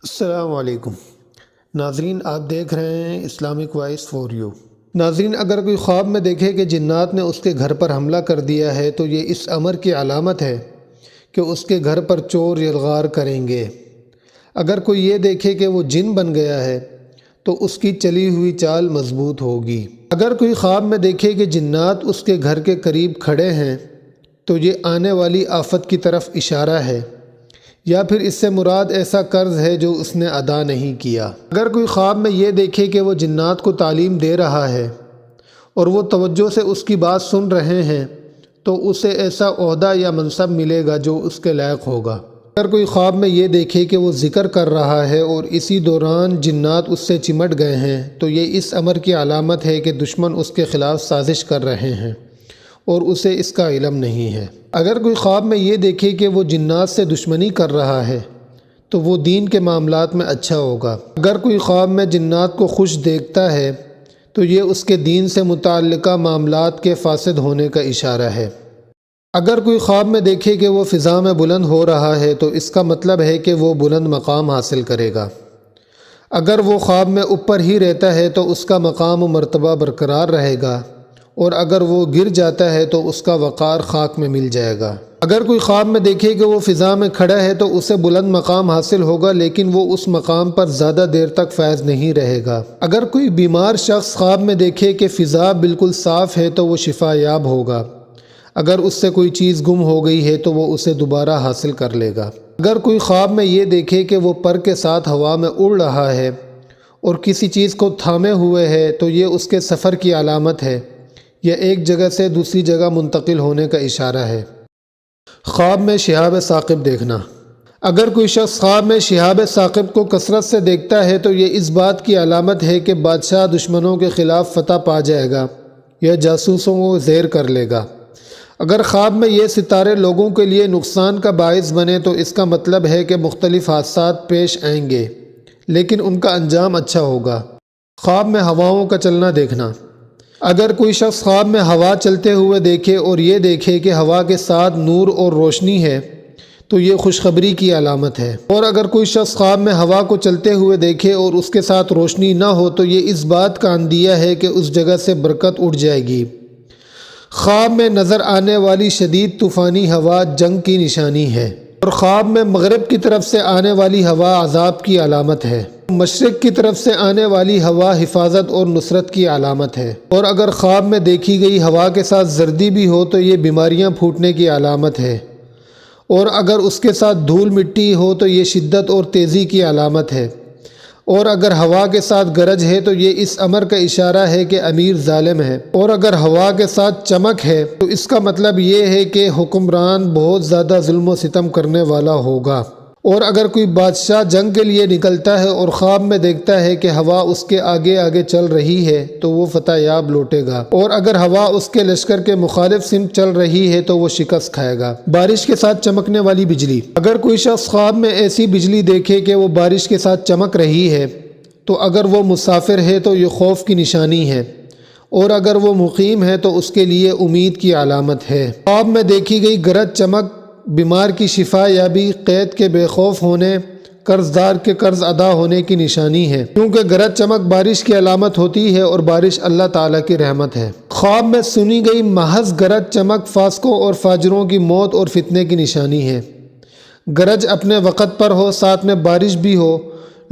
السلام علیکم ناظرین، آپ دیکھ رہے ہیں اسلامک وائس فور یو۔ ناظرین، اگر کوئی خواب میں دیکھے کہ جنات نے اس کے گھر پر حملہ کر دیا ہے تو یہ اس امر کی علامت ہے کہ اس کے گھر پر چور یلغار کریں گے۔ اگر کوئی یہ دیکھے کہ وہ جن بن گیا ہے تو اس کی چلی ہوئی چال مضبوط ہوگی۔ اگر کوئی خواب میں دیکھے کہ جنات اس کے گھر کے قریب کھڑے ہیں تو یہ آنے والی آفت کی طرف اشارہ ہے، یا پھر اس سے مراد ایسا قرض ہے جو اس نے ادا نہیں کیا۔ اگر کوئی خواب میں یہ دیکھے کہ وہ جنات کو تعلیم دے رہا ہے اور وہ توجہ سے اس کی بات سن رہے ہیں تو اسے ایسا عہدہ یا منصب ملے گا جو اس کے لائق ہوگا۔ اگر کوئی خواب میں یہ دیکھے کہ وہ ذکر کر رہا ہے اور اسی دوران جنات اس سے چمٹ گئے ہیں تو یہ اس امر کی علامت ہے کہ دشمن اس کے خلاف سازش کر رہے ہیں اور اسے اس کا علم نہیں ہے۔ اگر کوئی خواب میں یہ دیکھے کہ وہ جنات سے دشمنی کر رہا ہے تو وہ دین کے معاملات میں اچھا ہوگا۔ اگر کوئی خواب میں جنات کو خوش دیکھتا ہے تو یہ اس کے دین سے متعلقہ معاملات کے فاسد ہونے کا اشارہ ہے۔ اگر کوئی خواب میں دیکھے کہ وہ فضا میں بلند ہو رہا ہے تو اس کا مطلب ہے کہ وہ بلند مقام حاصل کرے گا۔ اگر وہ خواب میں اوپر ہی رہتا ہے تو اس کا مقام و مرتبہ برقرار رہے گا، اور اگر وہ گر جاتا ہے تو اس کا وقار خاک میں مل جائے گا۔ اگر کوئی خواب میں دیکھے کہ وہ فضا میں کھڑا ہے تو اسے بلند مقام حاصل ہوگا، لیکن وہ اس مقام پر زیادہ دیر تک فائز نہیں رہے گا۔ اگر کوئی بیمار شخص خواب میں دیکھے کہ فضا بالکل صاف ہے تو وہ شفا یاب ہوگا۔ اگر اس سے کوئی چیز گم ہو گئی ہے تو وہ اسے دوبارہ حاصل کر لے گا۔ اگر کوئی خواب میں یہ دیکھے کہ وہ پر کے ساتھ ہوا میں اڑ رہا ہے اور کسی چیز کو تھامے ہوئے ہے تو یہ اس کے سفر کی علامت ہے یا ایک جگہ سے دوسری جگہ منتقل ہونے کا اشارہ ہے۔ خواب میں شہاب ثاقب دیکھنا۔ اگر کوئی شخص خواب میں شہاب ثاقب کو کثرت سے دیکھتا ہے تو یہ اس بات کی علامت ہے کہ بادشاہ دشمنوں کے خلاف فتح پا جائے گا یا جاسوسوں کو زیر کر لے گا۔ اگر خواب میں یہ ستارے لوگوں کے لیے نقصان کا باعث بنے تو اس کا مطلب ہے کہ مختلف حادثات پیش آئیں گے، لیکن ان کا انجام اچھا ہوگا۔ خواب میں ہواؤں کا چلنا دیکھنا۔ اگر کوئی شخص خواب میں ہوا چلتے ہوئے دیکھے اور یہ دیکھے کہ ہوا کے ساتھ نور اور روشنی ہے تو یہ خوشخبری کی علامت ہے، اور اگر کوئی شخص خواب میں ہوا کو چلتے ہوئے دیکھے اور اس کے ساتھ روشنی نہ ہو تو یہ اس بات کا اندیہ ہے کہ اس جگہ سے برکت اٹھ جائے گی۔ خواب میں نظر آنے والی شدید طوفانی ہوا جنگ کی نشانی ہے، اور خواب میں مغرب کی طرف سے آنے والی ہوا عذاب کی علامت ہے۔ مشرق کی طرف سے آنے والی ہوا حفاظت اور نصرت کی علامت ہے، اور اگر خواب میں دیکھی گئی ہوا کے ساتھ زردی بھی ہو تو یہ بیماریاں پھوٹنے کی علامت ہے، اور اگر اس کے ساتھ دھول مٹی ہو تو یہ شدت اور تیزی کی علامت ہے، اور اگر ہوا کے ساتھ گرج ہے تو یہ اس امر کا اشارہ ہے کہ امیر ظالم ہے، اور اگر ہوا کے ساتھ چمک ہے تو اس کا مطلب یہ ہے کہ حکمران بہت زیادہ ظلم و ستم کرنے والا ہوگا۔ اور اگر کوئی بادشاہ جنگ کے لیے نکلتا ہے اور خواب میں دیکھتا ہے کہ ہوا اس کے آگے آگے چل رہی ہے تو وہ فتح یاب لوٹے گا، اور اگر ہوا اس کے لشکر کے مخالف سمت چل رہی ہے تو وہ شکست کھائے گا۔ بارش کے ساتھ چمکنے والی بجلی۔ اگر کوئی شخص خواب میں ایسی بجلی دیکھے کہ وہ بارش کے ساتھ چمک رہی ہے تو اگر وہ مسافر ہے تو یہ خوف کی نشانی ہے، اور اگر وہ مقیم ہے تو اس کے لیے امید کی علامت ہے۔ خواب میں دیکھی گئی گرج چمک بیمار کی شفا یابی، قید کے بے خوف ہونے، قرض دار کے قرض ادا ہونے کی نشانی ہے، کیونکہ گرج چمک بارش کی علامت ہوتی ہے اور بارش اللہ تعالیٰ کی رحمت ہے۔ خواب میں سنی گئی محض گرج چمک فاسقوں اور فاجروں کی موت اور فتنے کی نشانی ہے۔ گرج اپنے وقت پر ہو، ساتھ میں بارش بھی ہو،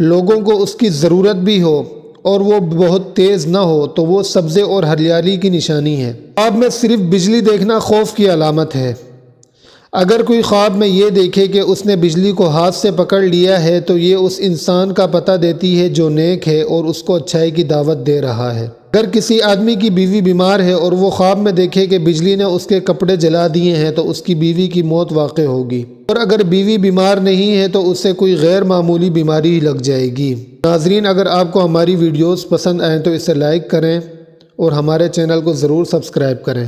لوگوں کو اس کی ضرورت بھی ہو اور وہ بہت تیز نہ ہو تو وہ سبزے اور ہریالی کی نشانی ہے۔ خواب میں صرف بجلی دیکھنا خوف کی علامت ہے۔ اگر کوئی خواب میں یہ دیکھے کہ اس نے بجلی کو ہاتھ سے پکڑ لیا ہے تو یہ اس انسان کا پتہ دیتی ہے جو نیک ہے اور اس کو اچھائی کی دعوت دے رہا ہے۔ اگر کسی آدمی کی بیوی بیمار ہے اور وہ خواب میں دیکھے کہ بجلی نے اس کے کپڑے جلا دیے ہیں تو اس کی بیوی کی موت واقع ہوگی، اور اگر بیوی بیمار نہیں ہے تو اسے کوئی غیر معمولی بیماری لگ جائے گی۔ ناظرین، اگر آپ کو ہماری ویڈیوز پسند آئیں تو اسے لائک کریں اور ہمارے چینل کو ضرور سبسکرائب کریں۔